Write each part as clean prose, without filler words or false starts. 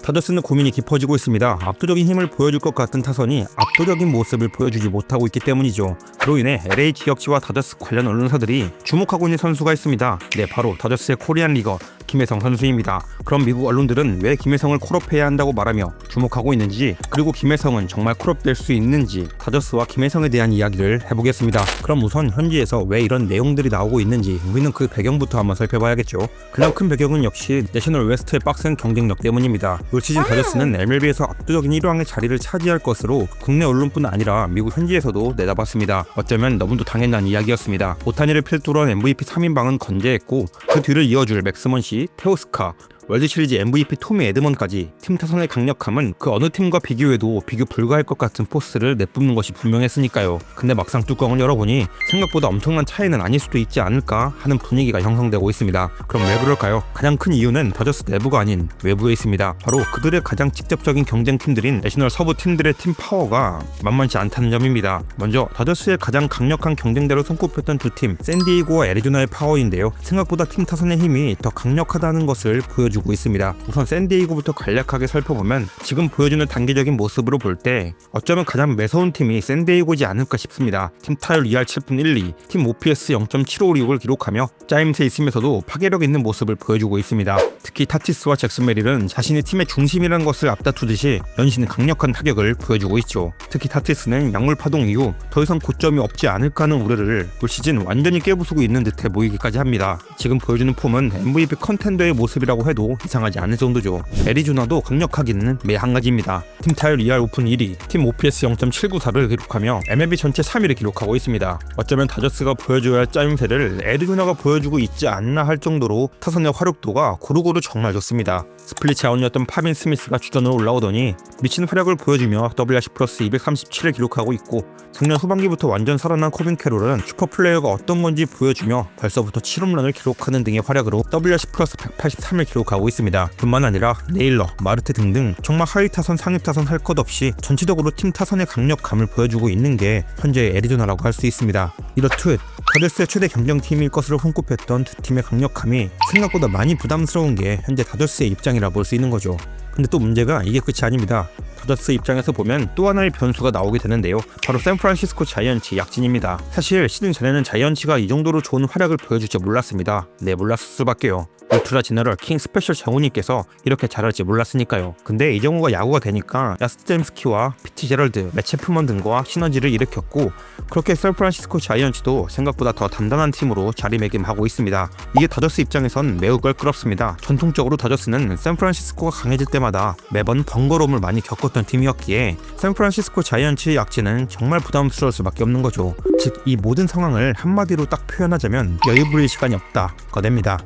다저스는 고민이 깊어지고 있습니다. 압도적인 힘을 보여줄 것 같은 타선이 압도적인 모습을 보여주지 못하고 있기 때문이죠. 그로 인해 LA 지역지와 다저스 관련 언론사들이 주목하고 있는 선수가 있습니다. 네, 바로 다저스의 코리안 리거 김혜성 선수입니다. 그럼 미국 언론들은 왜 김혜성을 콜업해야 한다고 말하며 주목하고 있는지, 그리고 김혜성은 정말 콜업될 수 있는지, 다저스와 김혜성에 대한 이야기를 해보겠습니다. 그럼 우선 현지에서 왜 이런 내용들이 나오고 있는지 우리는 그 배경부터 한번 살펴봐야겠죠. 가장 큰 배경은 역시 내셔널 웨스트의 빡센 경쟁력 때문입니다. 올 시즌 다저스는 MLB에서 압도적인 1왕의 자리를 차지할 것으로 국내 언론뿐 아니라 미국 현지에서도 내다봤습니다. 어쩌면 너무도 당연한 이야기였습니다. 오타니를 필두로 한 MVP 3인방은 건재했고, 그 뒤를 이어줄 맥스먼시, 테오스카, 월드시리즈 MVP 토미 에드먼까지 팀 타선의 강력함은 그 어느 팀과 비교해도 비교 불가할 것 같은 포스를 내뿜는 것이 분명했으니까요. 근데 막상 뚜껑을 열어보니 생각보다 엄청난 차이는 아닐 수도 있지 않을까 하는 분위기가 형성되고 있습니다. 그럼 왜 그럴까요? 가장 큰 이유는 다저스 내부가 아닌 외부에 있습니다. 바로 그들의 가장 직접적인 경쟁팀들인 내셔널 서부 팀들의 팀 파워가 만만치 않다는 점입니다. 먼저 다저스의 가장 강력한 경쟁대로 손꼽혔던 두 팀, 샌디에이고와 애리조나의 파워인데요. 생각보다 팀 타선의 힘이 더 강력하다는 것을 보여주고 있습니다. 우선 샌디에이고부터 간략하게 살펴보면 지금 보여주는 단기적인 모습으로 볼 때 어쩌면 가장 매서운 팀이 샌디에이고지 않을까 싶습니다. 팀 타율 2할 7푼 1리, 팀 OPS 0.756을 기록하며 짜임새 있으면서도 파괴력 있는 모습을 보여주고 있습니다. 특히 타티스와 잭슨 메릴은 자신이 팀의 중심이라는 것을 앞다투듯이 연신 강력한 타격을 보여주고 있죠. 특히 타티스는 약물 파동 이후 더 이상 고점이 없지 않을까 하는 우려를 올 시즌 완전히 깨부수고 있는 듯해 보이기까지 합니다. 지금 보여주는 폼은 MVP 컨텐더의 모습이라고 해도 이상하지 않을 정도죠. 애리조나도 강력하기는 매 한 가지입니다. 팀 타율 2할 오픈 1위, 팀 OPS 0.794를 기록하며 MLB 전체 3위를 기록하고 있습니다. 어쩌면 다저스가 보여줘야 할 짜임새를 애리조나가 보여주고 있지 않나 할 정도로 타선의 화력도가 고루고루 정말 좋습니다. 스플릿 자원이었던 파빈 스미스가 주전으로 올라오더니 미친 활약을 보여주며 WRC 플러스 237을 기록하고 있고, 작년 후반기부터 완전 살아난 코빈 캐롤은 슈퍼플레이어가 어떤 건지 보여주며 벌써부터 7홈런을 기록하는 등의 활약으로 WRC 플러스 183을 기록하고 있습니다. 뿐만 아니라 네일러, 마르테 등등 정말 하위 타선, 상위 타선 할 것 없이 전체적으로 팀 타선의 강력감을 보여주고 있는 게 현재의 애리조나라고 할 수 있습니다. 이렇듯 다저스의 최대 경쟁팀일 것으로 손꼽혔던 두 팀의 강력함이 생각보다 많이 부담스러운 게 현재 다저스의 입장이라 볼 수 있는 거죠. 근데 또 문제가 이게 끝이 아닙니다. 다저스 입장에서 보면 또 하나의 변수가 나오게 되는데요. 바로 샌프란시스코 자이언츠 약진입니다. 사실 시즌 전에는 자이언츠가 이 정도로 좋은 활약을 보여줄 줄 몰랐습니다. 네, 몰랐을 수밖에요. 울트라 제너럴 킹 스페셜 정우님께서 이렇게 잘할지 몰랐으니까요. 근데 이정우가 야구가 되니까 야스템스키와 피티 제럴드, 맷 체프먼 등과 시너지를 일으켰고, 그렇게 샌프란시스코 자이언츠도 생각보다 더 단단한 팀으로 자리매김하고 있습니다. 이게 다저스 입장에선 매우 껄끄럽습니다. 전통적으로 다저스는 샌프란시스코가 강해질 때마다 매번 번거로움을 많많이 겪었던 팀이었기에 샌프란시스코 자이언츠의 약진은 정말 부담스러울 수밖에 없는 거죠. 즉, 이 모든 상황을 한마디로 딱 표현하자면 여유 부릴 시간이 없다가 됩니다.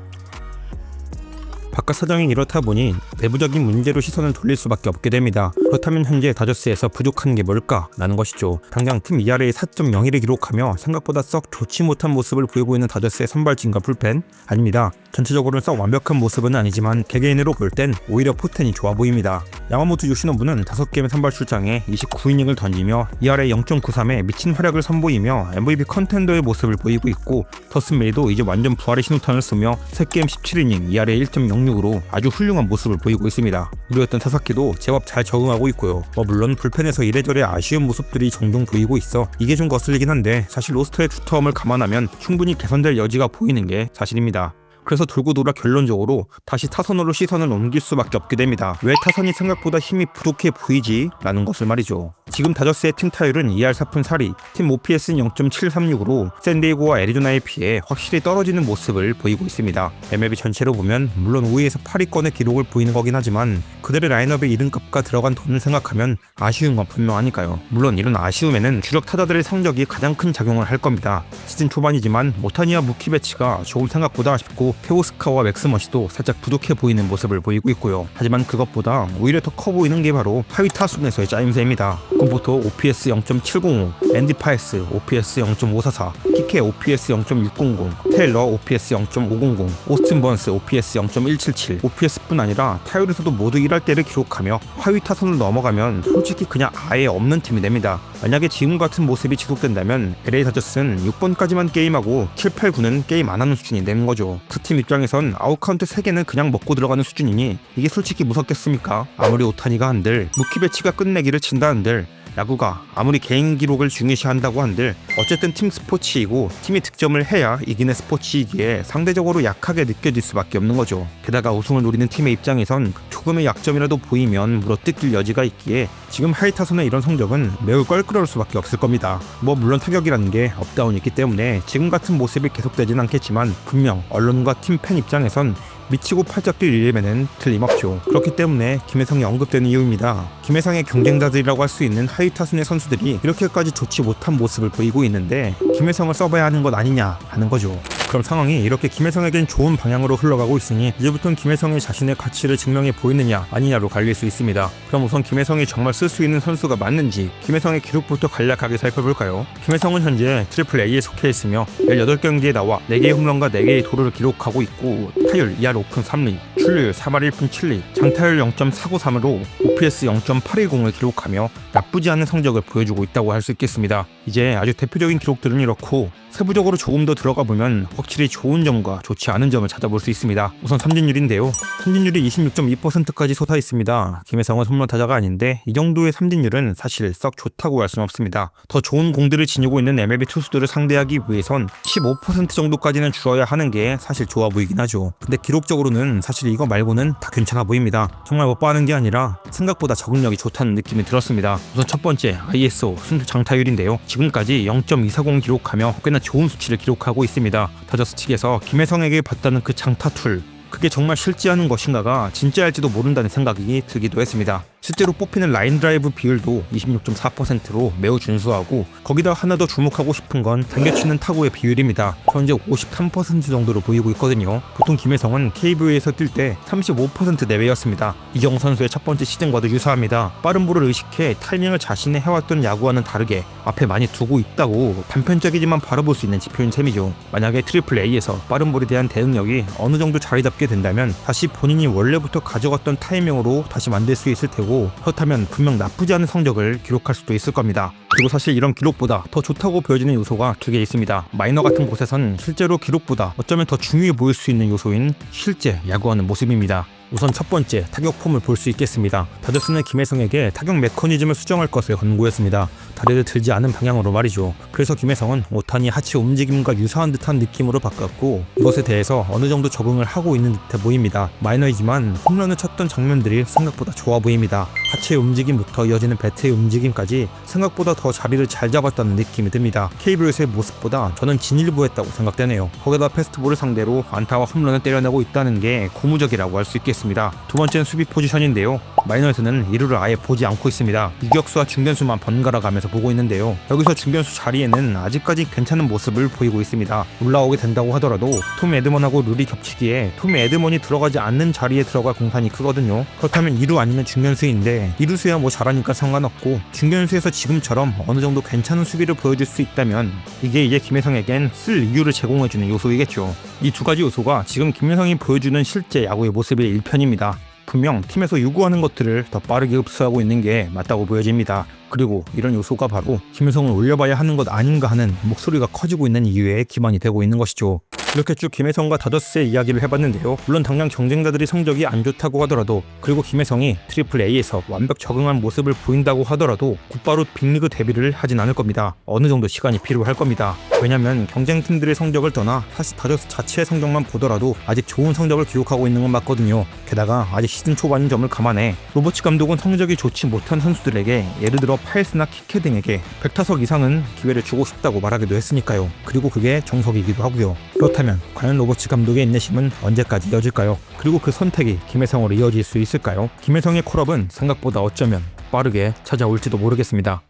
바깥 사정이 이렇다 보니 내부적인 문제로 시선을 돌릴 수밖에 없게 됩니다. 그렇다면 현재 다저스에서 부족한 게 뭘까라는 것이죠. 당장 팀 ERA 4.01을 기록하며 생각보다 썩 좋지 못한 모습을 보이고 있는 다저스의 선발진과 불펜? 아닙니다. 전체적으로는 썩 완벽한 모습은 아니지만 개개인으로 볼 땐 오히려 포텐이 좋아 보입니다. 야마모토 요시노부는 5게임의 선발 출장에 29이닝을 던지며 ERA 0.93에 미친 활약을 선보이며 MVP 컨텐더의 모습을 보이고 있고, 더슨 메이도 이제 완전 부활의 신호탄을 쏘며 3게임 17이닝 ERA 1.06으로 아주 훌륭한 모습을 보이고 있습니다. 우려했던 사사키도 제법 잘 적응하고 있고요. 물론 불펜에서 이래저래 아쉬운 모습들이 종종 보이고 있어 이게 좀 거슬리긴 한데, 사실 로스터의 투텀을 감안하면 충분히 개선될 여지가 보이는 게 사실입니다. 그래서 돌고 돌아 결론적으로 다시 타선으로 시선을 옮길 수밖에 없게 됩니다. 왜 타선이 생각보다 힘이 부족해 보이지? 라는 것을 말이죠. 지금 다저스의 팀 타율은 2할 4푼 4리, 팀 OPS는 0.736으로 샌디에이고와 애리조나에 비해 확실히 떨어지는 모습을 보이고 있습니다. MLB 전체로 보면 물론 5위에서 8위권의 기록을 보이는 거긴 하지만 그들의 라인업의 이름값과 들어간 돈을 생각하면 아쉬운 건 분명하니까요. 물론 이런 아쉬움에는 주력 타자들의 성적이 가장 큰 작용을 할 겁니다. 시즌 초반이지만 모타니와 무키 배치가 조금 생각보다 아쉽고, 테오스카와 맥스머시도 살짝 부족해 보이는 모습을 보이고 있고요. 하지만 그것보다 오히려 더 커 보이는 게 바로 하위 타순에서의 짜임새입니다. 콤포토 OPS 0.705, 앤디 파이스 OPS 0.544, 키케 OPS 0.600, 테일러 OPS 0.500, 오스틴 번스 OPS 0.177, OPS뿐 아니라 타율에서도 모두 1할대를 기록하며 하위 타선을 넘어가면 솔직히 그냥 아예 없는 팀이 됩니다. 만약에 지금 같은 모습이 지속된다면 LA 다저스는 6번까지만 게임하고 7, 8, 9는 게임 안 하는 수준이 되는 거죠. 그 다저스 팀 입장에선 아웃카운트 3개는 그냥 먹고 들어가는 수준이니 이게 솔직히 무섭겠습니까? 아무리 오타니가 한들 무키 배치가 끝내기를 친다 한들 야구가 아무리 개인 기록을 중요시한다고 한들 어쨌든 팀 스포츠이고 팀이 득점을 해야 이기는 스포츠이기에 상대적으로 약하게 느껴질 수밖에 없는 거죠. 게다가 우승을 노리는 팀의 입장에선 조금의 약점이라도 보이면 물어뜯길 여지가 있기에 지금 하이 타선의 이런 성적은 매우 껄끄러울 수밖에 없을 겁니다. 물론 타격이라는 게 업다운이 있기 때문에 지금 같은 모습이 계속되진 않겠지만 분명 언론과 팀 팬 입장에선 미치고 팔짝 뛸 일임에는 틀림없죠. 그렇기 때문에 김혜성이 언급되는 이유입니다. 김혜성의 경쟁자들이라고 할 수 있는 하위 타순의 선수들이 이렇게까지 좋지 못한 모습을 보이고 있는데 김혜성을 써봐야 하는 것 아니냐 하는 거죠. 그럼 상황이 이렇게 김혜성에겐 좋은 방향으로 흘러가고 있으니 이제부터는 김혜성이 자신의 가치를 증명해 보이느냐 아니냐로 갈릴 수 있습니다. 그럼 우선 김혜성이 정말 쓸 수 있는 선수가 맞는지 김혜성의 기록부터 간략하게 살펴볼까요? 김혜성은 현재 트리플 A에 속해 있으며 18경기에 나와 4개의 홈런과 4개의 도루를 기록하고 있고 타율 2할 5푼 3리, 출루율 3할 1푼 7리, 장타율 0.493으로 OPS 0.810을 기록하며 나쁘지 않은 성적을 보여주고 있다고 할 수 있겠습니다. 이제 아주 대표적인 기록들은 이렇고 세부적으로 조금 더 들어가 보면 확실히 좋은 점과 좋지 않은 점을 찾아볼 수 있습니다. 우선 삼진율인데요. 삼진율이 26.2%까지 솟아 있습니다. 김혜성은 홈런 타자가 아닌데 이 정도의 삼진율은 사실 썩 좋다고 할 수는 없습니다. 더 좋은 공들을 지니고 있는 MLB 투수들을 상대하기 위해선 15% 정도까지는 줄어야 하는 게 사실 좋아 보이긴 하죠. 근데 기록적으로는 사실 이거 말고는 다 괜찮아 보입니다. 정말 못 빠는 게 아니라 생각보다 적응력이 좋다는 느낌이 들었습니다. 우선 첫 번째 ISO 순수 장타율인데요. 지금까지 0.240 기록하며 꽤나 좋은 수치를 기록하고 있습니다. 다저스 측에서 김혜성에게 받다는 그 장타 툴 그게 정말 실제하는 것인가가 진짜일지도 모른다는 생각이 들기도 했습니다. 실제로 뽑히는 라인 드라이브 비율도 26.4%로 매우 준수하고 거기다 하나 더 주목하고 싶은 건 당겨치는 타구의 비율입니다. 현재 53% 정도로 보이고 있거든요. 보통 김혜성은 KBO에서 뛸 때 35% 내외였습니다. 이경 선수의 첫 번째 시즌과도 유사합니다. 빠른 볼을 의식해 타이밍을 자신이 해왔던 야구와는 다르게 앞에 많이 두고 있다고 단편적이지만 바라볼 수 있는 지표인 셈이죠. 만약에 트리플 A에서 빠른 볼에 대한 대응력이 어느 정도 자리 잡게 된다면 다시 본인이 원래부터 가져갔던 타이밍으로 다시 만들 수 있을 테고 그렇다면 분명 나쁘지 않은 성적을 기록할 수도 있을 겁니다. 그리고 사실 이런 기록보다 더 좋다고 보여지는 요소가 2개 있습니다. 마이너 같은 곳에선 실제로 기록보다 어쩌면 더 중요해 보일 수 있는 요소인 실제 야구하는 모습입니다. 우선 첫 번째 타격 폼을 볼 수 있겠습니다. 다저스는 김혜성에게 타격 메커니즘을 수정할 것을 권고했습니다. 다리를 들지 않은 방향으로 말이죠. 그래서 김혜성은 오타니 하체 움직임과 유사한 듯한 느낌으로 바꿨고 이것에 대해서 어느 정도 적응을 하고 있는 듯해 보입니다. 마이너이지만 홈런을 쳤던 장면들이 생각보다 좋아 보입니다. 하체의 움직임부터 이어지는 배트의 움직임까지 생각보다 더 자리를 잘 잡았다는 느낌이 듭니다. KBO에서의 모습보다 저는 진일보했다고 생각되네요. 거기다 패스트볼을 상대로 안타와 홈런을 때려내고 있다는 게 고무적이라고 할 수 있겠습니다. 두 번째는 수비 포지션인데요. 마이너에서는 2루를 아예 보지 않고 있습니다. 유격수와 중견수만 번갈아 가면서 보고 있는데요. 여기서 중견수 자리에는 아직까지 괜찮은 모습을 보이고 있습니다. 올라오게 된다고 하더라도 톰 에드먼하고 룰이 겹치기에 톰 에드먼이 들어가지 않는 자리에 들어갈 공산이 크거든요. 그렇다면 2루 아니면 중견수인데 2루수야 뭐 잘하니까 상관없고 중견수에서 지금처럼 어느 정도 괜찮은 수비를 보여줄 수 있다면 이게 이제 김혜성에겐 쓸 이유를 제공해주는 요소이겠죠. 이 두 가지 요소가 지금 김혜성이 보여주는 실제 야구의 모습의 일편입니다. 분명 팀에서 요구하는 것들을 더 빠르게 흡수하고 있는 게 맞다고 보여집니다. 그리고 이런 요소가 바로 김혜성을 올려봐야 하는 것 아닌가 하는 목소리가 커지고 있는 이유에 기반이 되고 있는 것이죠. 이렇게 쭉 김혜성과 다저스의 이야기를 해봤는데요. 물론 당장 경쟁자들이 성적이 안 좋다고 하더라도 그리고 김혜성이 트리플 A에서 완벽 적응한 모습을 보인다고 하더라도 곧바로 빅리그 데뷔를 하진 않을 겁니다. 어느 정도 시간이 필요할 겁니다. 왜냐면 경쟁팀들의 성적을 떠나 사실 다저스 자체의 성적만 보더라도 아직 좋은 성적을 기록하고 있는 건 맞거든요. 게다가 아직 시즌 초반인 점을 감안해 로버츠 감독은 성적이 좋지 못한 선수들에게 예를 들어 파이스나 키케 등에게 100타석 이상은 기회를 주고 싶다고 말하기도 했으니까요. 그리고 그게 정석이기도 하고요. 그렇다면 과연 로버츠 감독의 인내심은 언제까지 이어질까요? 그리고 그 선택이 김혜성으로 이어질 수 있을까요? 김혜성의 콜업은 생각보다 어쩌면 빠르게 찾아올지도 모르겠습니다.